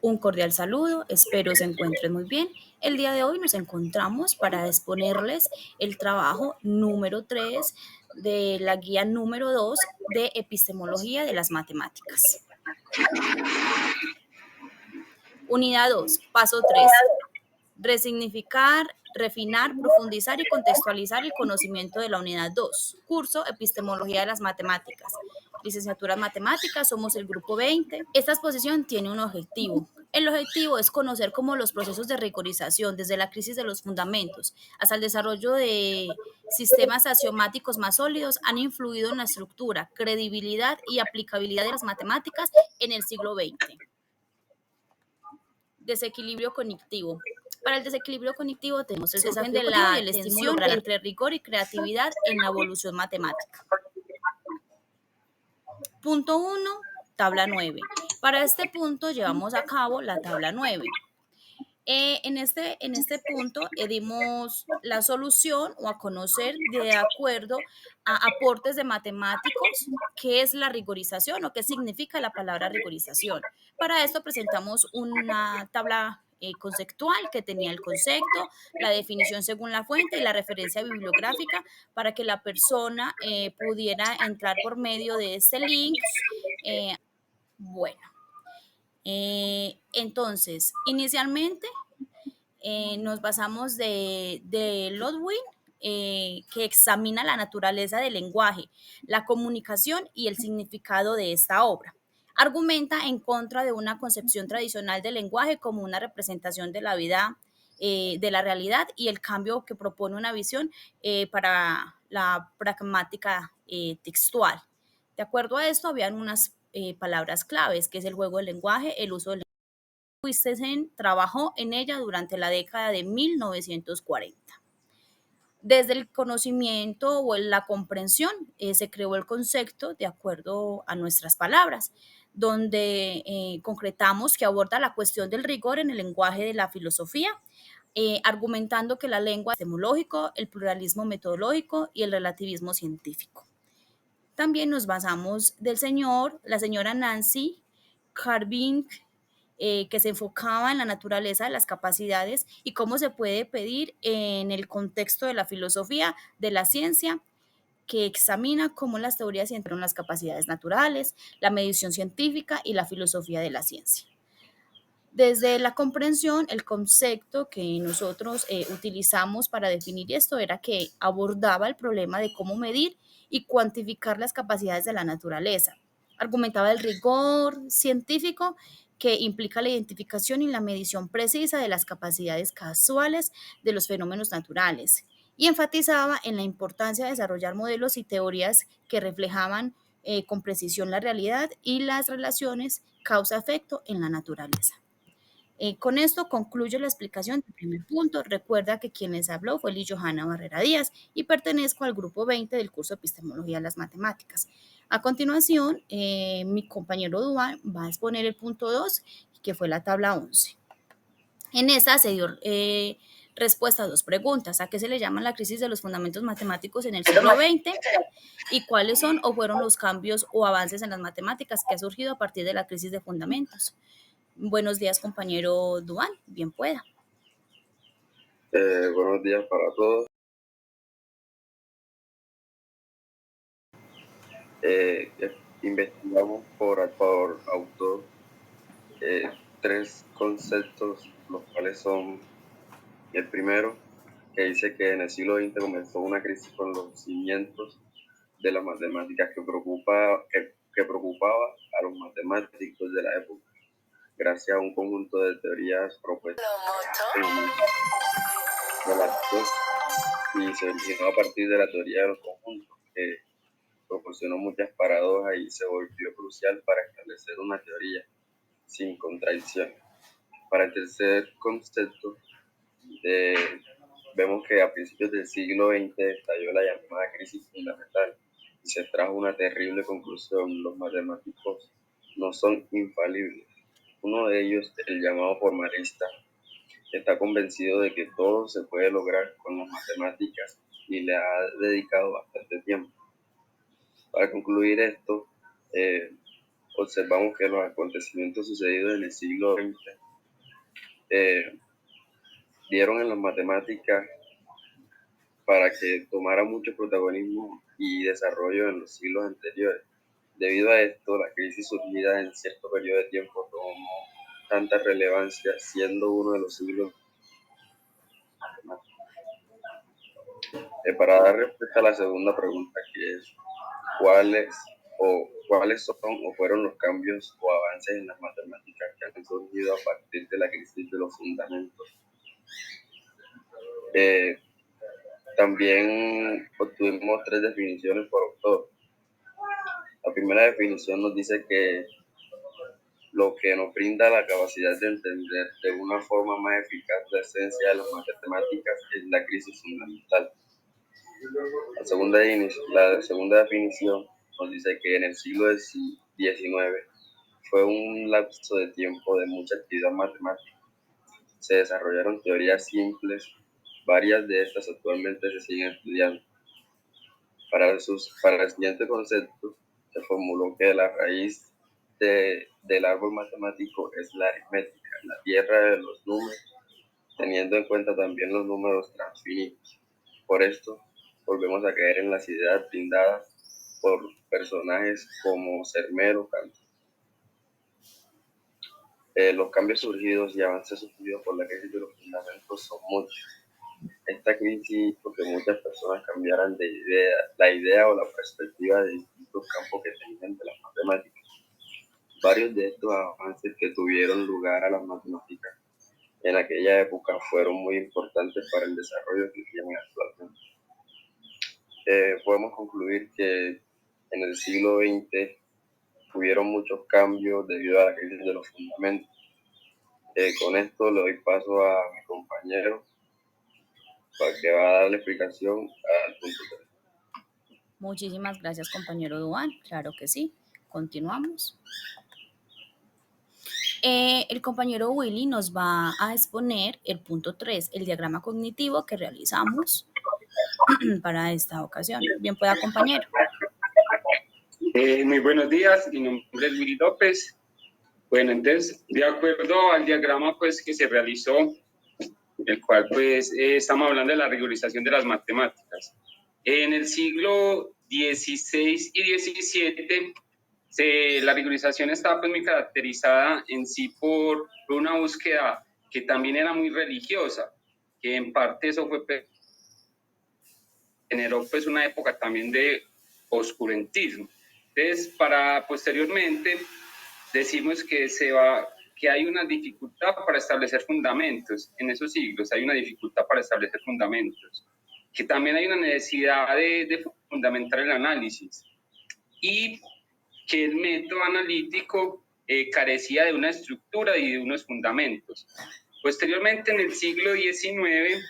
Un cordial saludo, espero se encuentren muy bien. El día de hoy nos encontramos para exponerles el trabajo número 3 de la guía número 2 de epistemología de las matemáticas. Unidad 2, paso 3. Resignificar, refinar, profundizar y contextualizar el conocimiento de la unidad 2. Curso Epistemología de las Matemáticas. Licenciatura en Matemáticas, somos el grupo 20. Esta exposición tiene un objetivo. El objetivo es conocer cómo los procesos de rigorización, desde la crisis de los fundamentos hasta el desarrollo de sistemas axiomáticos más sólidos, han influido en la estructura, credibilidad y aplicabilidad de las matemáticas en el siglo XX. Desequilibrio cognitivo. Para el desequilibrio cognitivo tenemos el desafío de la tensión entre rigor y creatividad en la evolución matemática. Punto 1, tabla 9. Para este punto llevamos a cabo la tabla 9. En este punto dimos la solución o a conocer de acuerdo a aportes de matemáticos qué es la rigorización o qué significa la palabra rigorización. Para esto presentamos una tabla conceptual que tenía el concepto, la definición según la fuente y la referencia bibliográfica para que la persona pudiera entrar por medio de este link. Bueno, entonces, inicialmente nos basamos de Ludwig, que examina la naturaleza del lenguaje, la comunicación y el significado de esta obra. Argumenta en contra de una concepción tradicional del lenguaje como una representación de la vida, de la realidad y el cambio que propone una visión para la pragmática textual. De acuerdo a esto, habían unas palabras claves, que es el juego del lenguaje, el uso del Christensen trabajó en ella durante la década de 1940. Desde el conocimiento o la comprensión se creó el concepto de acuerdo a nuestras palabras, donde concretamos que aborda la cuestión del rigor en el lenguaje de la filosofía, argumentando que la lengua es epistemológico, el pluralismo metodológico y el relativismo científico. También nos basamos la señora Nancy Carvin, que se enfocaba en la naturaleza de las capacidades y cómo se puede pedir en el contexto de la filosofía, de la ciencia, que examina cómo las teorías entran las capacidades naturales, la medición científica y la filosofía de la ciencia. Desde la comprensión, el concepto que nosotros utilizamos para definir esto era que abordaba el problema de cómo medir y cuantificar las capacidades de la naturaleza. Argumentaba el rigor científico que implica la identificación y la medición precisa de las capacidades casuales de los fenómenos naturales y enfatizaba en la importancia de desarrollar modelos y teorías que reflejaban con precisión la realidad y las relaciones causa-efecto en la naturaleza. Con esto concluyo la explicación del primer punto. Recuerda que quien les habló fue Liz Johanna Barrera Díaz y pertenezco al grupo 20 del curso de Epistemología de las Matemáticas. A continuación, mi compañero Duan va a exponer el punto 2, que fue la tabla 11. En esta se dio respuesta a dos preguntas. ¿A qué se le llama la crisis de los fundamentos matemáticos en el siglo XX? ¿Y cuáles son o fueron los cambios o avances en las matemáticas que ha surgido a partir de la crisis de fundamentos? Buenos días, compañero Duan, bien pueda. Buenos días para todos. Investigamos por autor tres conceptos, los cuales son el primero, que dice que en el siglo XX comenzó una crisis con los cimientos de las matemáticas que preocupaba a los matemáticos de la época, gracias a un conjunto de teorías propuestas y se originó a partir de la teoría de los conjuntos, que proporcionó muchas paradojas y se volvió crucial para establecer una teoría sin contradicciones. Para el tercer concepto, vemos que a principios del siglo XX estalló la llamada crisis fundamental y se trajo una terrible conclusión: los matemáticos no son infalibles. Uno de ellos, el llamado formalista, está convencido de que todo se puede lograr con las matemáticas y le ha dedicado bastante tiempo. Para concluir esto, observamos que los acontecimientos sucedidos en el siglo XX dieron en las matemáticas para que tomara mucho protagonismo y desarrollo en los siglos anteriores. Debido a esto, la crisis surgida en cierto periodo de tiempo tomó tanta relevancia, siendo uno de los siglos matemáticos. Para dar respuesta a la segunda pregunta, que es cuáles son o fueron los cambios o avances en las matemáticas que han surgido a partir de la crisis de los fundamentos. También obtuvimos 3 definiciones por autor. La primera definición nos dice que lo que nos brinda la capacidad de entender de una forma más eficaz la esencia de las matemáticas es la crisis fundamental. La segunda definición nos dice que en el siglo XIX fue un lapso de tiempo de mucha actividad matemática. Se desarrollaron teorías simples, varias de estas actualmente se siguen estudiando. Para el siguiente concepto, se formuló que la raíz del árbol matemático es la aritmética, la tierra de los números, teniendo en cuenta también los números transfinitos. Por esto, volvemos a caer en las ideas brindadas por personajes como Cermero, Kant. Los cambios surgidos y avances surgidos por la crisis de los fundamentos son muchos. Esta crisis hizo que muchas personas cambiaran la idea o la perspectiva de distintos campos que tenían de las matemáticas. Varios de estos avances que tuvieron lugar a las matemáticas en aquella época fueron muy importantes para el desarrollo que tienen actualmente. Podemos concluir que en el siglo XX hubieron muchos cambios debido a la crisis de los fundamentos. Con esto le doy paso a mi compañero para que va a dar la explicación al punto 3. Muchísimas gracias, compañero Duan. Claro que sí. Continuamos. El compañero Willy nos va a exponer el punto 3, el diagrama cognitivo que realizamos para esta ocasión. Bien pueda, compañero. Muy buenos días, mi nombre es Willy López. Bueno, entonces, de acuerdo al diagrama pues, que se realizó, el cual pues estamos hablando de la rigorización de las matemáticas. En el siglo XVI y XVII, la rigorización estaba pues, muy caracterizada en sí por una búsqueda que también era muy religiosa, que en parte eso fue generó pues una época también de oscurantismo. Entonces, posteriormente decimos que hay una dificultad para establecer fundamentos en esos siglos, hay una dificultad para establecer fundamentos, que también hay una necesidad de fundamentar el análisis y que el método analítico carecía de una estructura y de unos fundamentos. Posteriormente, en el siglo XIX,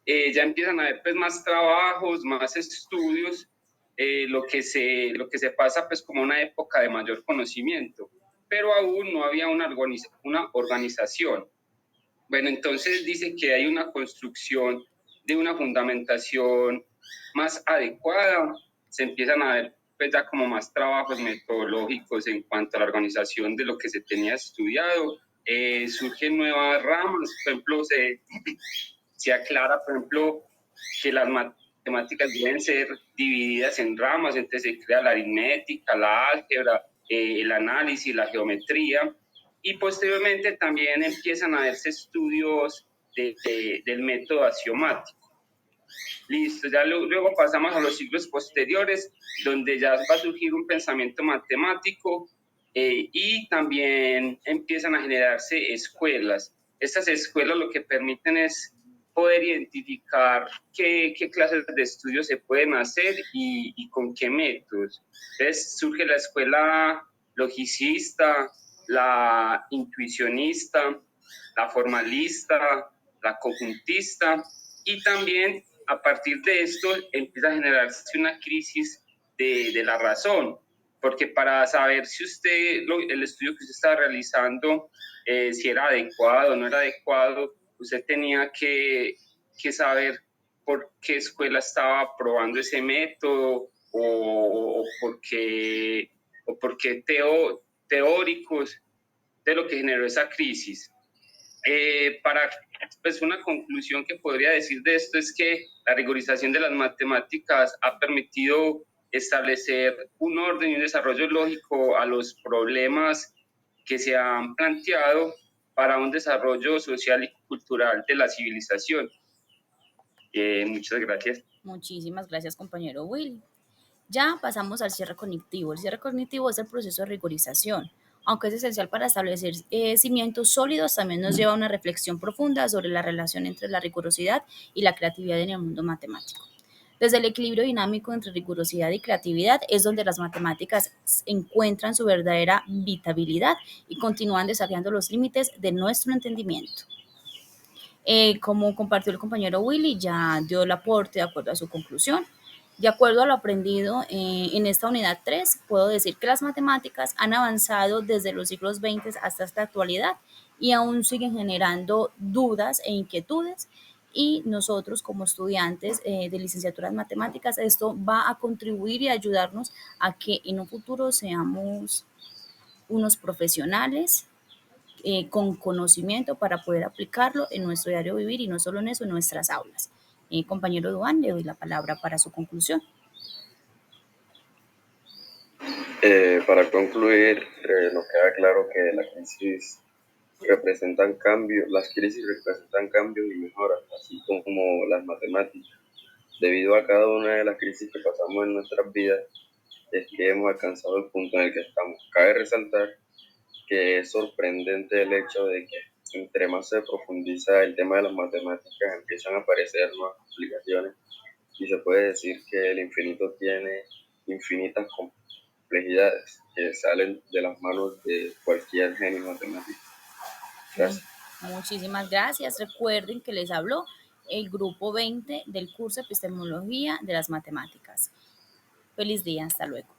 ya empiezan a haber pues, más trabajos, más estudios, lo que se pasa pues, como una época de mayor conocimiento, pero aún no había una organización. Bueno, entonces dice que hay una construcción de una fundamentación más adecuada, se empiezan a ver pues, ya como más trabajos metodológicos en cuanto a la organización de lo que se tenía estudiado, surgen nuevas ramas, por ejemplo, se aclara, por ejemplo, que las matemáticas deben ser divididas en ramas, entonces se crea la aritmética, la álgebra, el análisis, la geometría, y posteriormente también empiezan a verse estudios del método axiomático. Listo, ya luego pasamos a los siglos posteriores, donde ya va a surgir un pensamiento matemático y también empiezan a generarse escuelas. Estas escuelas lo que permiten es poder identificar qué clases de estudios se pueden hacer y con qué métodos. Entonces surge la escuela logicista, la intuicionista, la formalista, la conjuntista, y también a partir de esto empieza a generarse una crisis de la razón, porque para saber si el estudio que usted estaba realizando, si era adecuado o no era adecuado, usted tenía que saber por qué escuela estaba probando ese método o por qué o porqué teóricos de lo que generó esa crisis. Pues una conclusión que podría decir de esto es que la rigorización de las matemáticas ha permitido establecer un orden y un desarrollo lógico a los problemas que se han planteado para un desarrollo social y cultural de la civilización. Muchas gracias. Muchísimas gracias, compañero Willy. Ya pasamos al cierre cognitivo. El cierre cognitivo es el proceso de rigorización. Aunque es esencial para establecer cimientos sólidos, también nos lleva a una reflexión profunda sobre la relación entre la rigurosidad y la creatividad en el mundo matemático. Desde el equilibrio dinámico entre rigurosidad y creatividad es donde las matemáticas encuentran su verdadera vitabilidad y continúan desafiando los límites de nuestro entendimiento. Como compartió el compañero Willy, ya dio el aporte de acuerdo a su conclusión. De acuerdo a lo aprendido en esta unidad 3, puedo decir que las matemáticas han avanzado desde los siglos XX hasta esta actualidad y aún siguen generando dudas e inquietudes. Y nosotros como estudiantes de licenciatura en matemáticas, esto va a contribuir y ayudarnos a que en un futuro seamos unos profesionales con conocimiento para poder aplicarlo en nuestro diario vivir y no solo en eso, en nuestras aulas. Compañero Duan, le doy la palabra para su conclusión. Para concluir, nos queda claro que las crisis representan cambios y mejoras, así como las matemáticas. Debido a cada una de las crisis que pasamos en nuestras vidas, es que hemos alcanzado el punto en el que estamos. Cabe resaltar que es sorprendente el hecho de que entre más se profundiza el tema de las matemáticas, empiezan a aparecer nuevas aplicaciones y se puede decir que el infinito tiene infinitas complejidades que salen de las manos de cualquier genio matemático. Gracias. Muchísimas gracias. Recuerden que les habló el grupo 20 del curso de Epistemología de las Matemáticas. Feliz día, hasta luego.